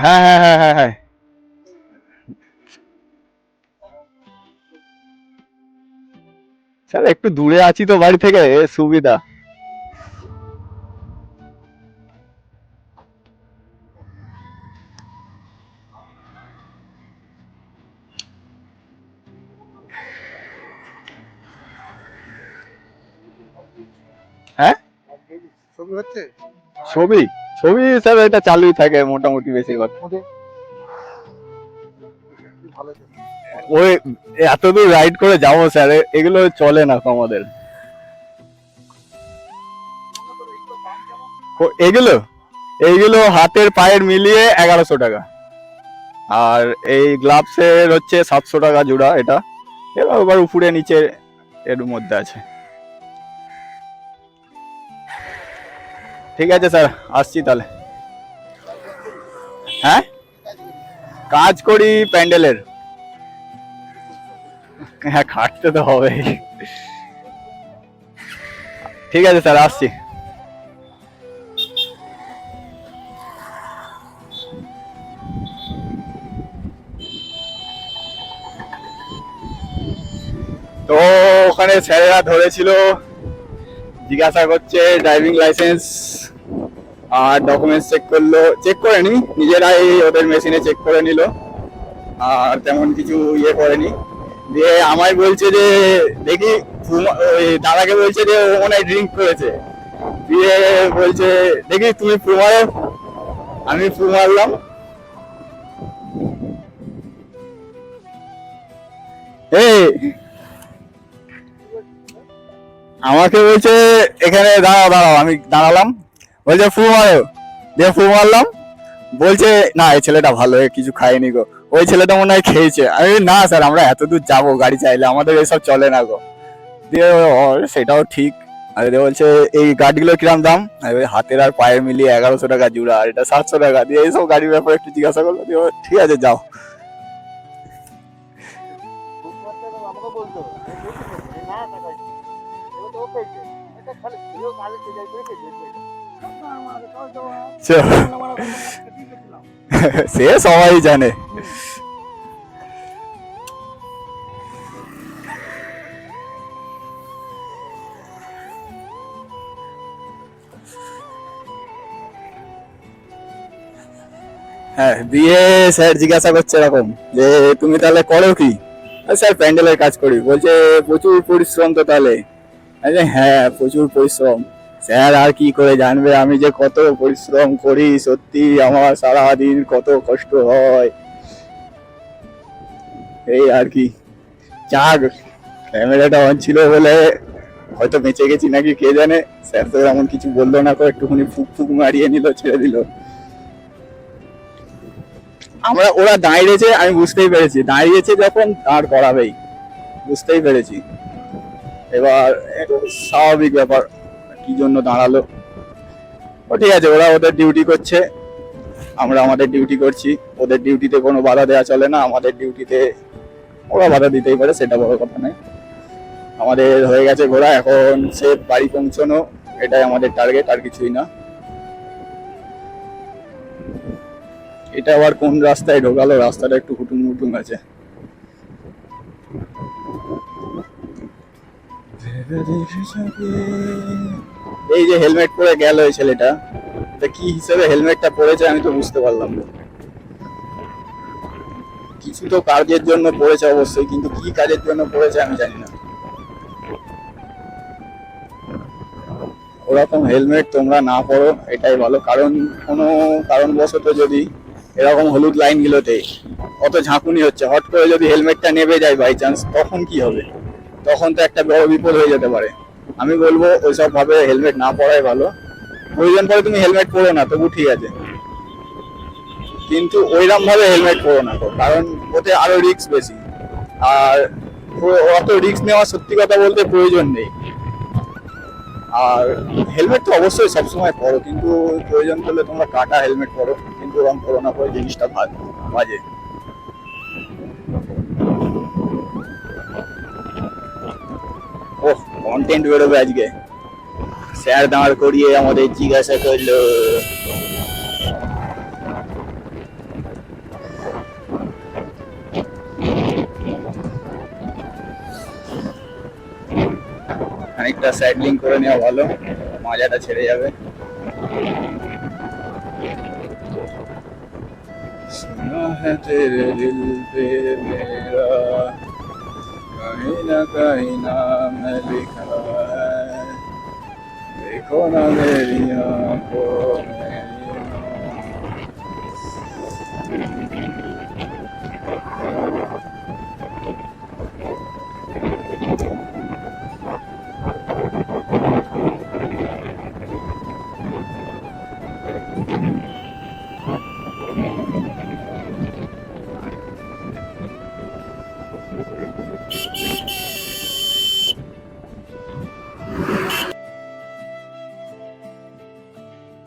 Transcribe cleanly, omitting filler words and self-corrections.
হ্যাঁ হ্যাঁ হ্যাঁ হ্যাঁ হ্যাঁ। স্যার একটু দূরে আছি তো বাড়ি থেকে, সুবিধা। হ্যাঁ, ছবি হচ্ছে ছবি ছবি স্যার এটা চালুই থাকে মোটামুটি বেশিরভাগ। ভালো। ওই এত দূর রাইড করে যাবো স্যার, এগুলো চলে না তো আমাদের। এগুলো এইগুলো হাতের পায়ের মিলিয়ে 1100 টাকা। আর এই গ্লাভসের হচ্ছে 700 টাকা জোড়া এটা। এবার আবার উপরে নিচে এর মধ্যে আছে। ঠিক আছে স্যার, আসছি তাহলে। হ্যাঁ, কাজ করি প্যান্ডেলের। হ্যাঁ, খাটতে তো হবে। ঠিক আছে স্যার, আসছি। তো ওখানে স্যারেরা ধরেছিল, জিজ্ঞাসা করছে ড্রাইভিং লাইসেন্স আর ডকুমেন্টস চেক করলো, চেক করেনি, নিজেরাই ওদের মেশিনে চেক করে নিল, আর তেমন কিছু ইয়ে করেনি। দিয়ে আমায় বলছে যে দেখি, ওই দাদাকে বলছে যে ও মনে হয় ড্রিঙ্ক করেছে। দিয়ে বলছে দেখি তুমি ফু মারো। আমি ফু মারলাম। এই আমাকে বলছে এখানে দাঁড়াও দাঁড়াও, আমি দাঁড়ালাম। বলছে ফু মারো, দিয়ে ফু মারলাম। বলছে না এই ছেলেটা ভালো, কিছু খায়নি গো। ওই ছেলেটা মনে হয় খেয়েছে। আমি না স্যার, আমরা এত দূর যাবো গাড়ি চাইলে, আমাদের এসব চলে না গো। দিয়ে সেটাও ঠিক। আর দিয়ে বলছে এই গাড়িগুলো কিরাম দাম? হাতের আর পায়ের মিলিয়ে 1100 টাকা জোড়া, আর এটা 700 টাকা। দিয়ে এইসব গাড়ির ব্যাপারে একটু জিজ্ঞাসা করলো, দিয়ে ঠিক আছে যাও। আমাকে বলতো না টাকা ও পেয়েছে, এটা খালি ভিডিও কালে চলে যায় পেয়েছে। সে সবাই জানে। হ্যাঁ, দিয়ে স্যার জিজ্ঞাসা করছে এরকম যে তুমি তাহলে করো কি? স্যার প্যান্ডেলের কাজ করি। বলছে প্রচুর পরিশ্রম তো তাহলে? হ্যাঁ প্রচুর পরিশ্রম। স্যার আর কি করে জানবে আমি যে কত পরিশ্রম করি, সত্যি আমার সারাদিন কত কষ্ট হয়। এই আর কি। যাক, ক্যামেরাটা অন ছিল বলে হয়তো বেঁচে গেছি নাকি কে জানে। স্যার তো এমন কিছু বললো না, করে একটুখানি ফুক ফুক মারিয়ে নিল, ছেড়ে দিল। ওরা দাঁড়িয়েছে, আমি বুঝতেই পেরেছি দাঁড়িয়েছে যখন দাঁড় করাবেই, বুঝতেই পেরেছি। এবার স্বাভাবিক ব্যাপার, কি জন্য দাঁড়ালো। ও ঠিক আছে, ওরা ওদের ডিউটি করছে, আমরা আমাদের ডিউটি করছি। ওদের ডিউটিতে কোনো বাধা দেওয়া চলে না, আমাদের ডিউটিতে ওরা বাধা দিতেই পারে, সেটা বড় কথা নয়। আমাদের হয়ে গেছে ঘোরা, এখন সে বাড়ি পৌঁছানো, এটাই আমাদের টার্গেট, আর কিছুই না। এটা আবার কোন রাস্তায় ঢোকালো? রাস্তাটা একটু হুটুম হুটুম আছে। এই যে হেলমেট পরে গেল ওই ছেলেটা, তা কি হিসেবে হেলমেটটা পরেছে আমি তো বুঝতে পারলাম না। কিছু তো কাজের জন্য পড়েছে অবশ্যই, কিন্তু কি কাজের জন্য পড়েছে আমি জানি না। ওরকম হেলমেট তোমরা না পরো এটাই ভালো, কারণ কোনো কারণবশত যদি এরকম হলুদ লাইনগুলোতে অত ঝাঁকুনি হচ্ছে, হট করে যদি হেলমেটটা নেবে যায় বাই চান্স, তখন কি হবে? তখন তো একটা বড় বিপদ হয়ে যেতে পারে। আমি বলবো ওইসব ভাবে হেলমেট না পরাই ভালো। প্রয়োজন পরে তুমি হেলমেট পরো না, তবু ঠিক আছে, কিন্তু ওইরকম ভাবে হেলমেট পরো না, কারণ ওতে আরো রিস্ক বেশি। আর অত রিস্ক নেওয়া সত্যি কথা বলতে প্রয়োজন নেই। আর হেলমেট তো অবশ্যই সবসময় পরো, কিন্তু প্রয়োজন পড়লে তোমরা কাটা হেলমেট পরো, কিন্তু ওরকম পরো না, পরে জিনিসটা বাজে। ওহ, তোমার কন্টেন্ট বেরোবে আজকে। স্যার দাঁড় করিয়ে আমাদের জিজ্ঞাসা করলো, খানিকটা সাইডলিং করে নেওয়া ভালো, মাজাটা ছেড়ে যাবে। सुना है तेरे दिल पे मेरा कहीं नाम लिखा है, देखो ना मेरी आंखों में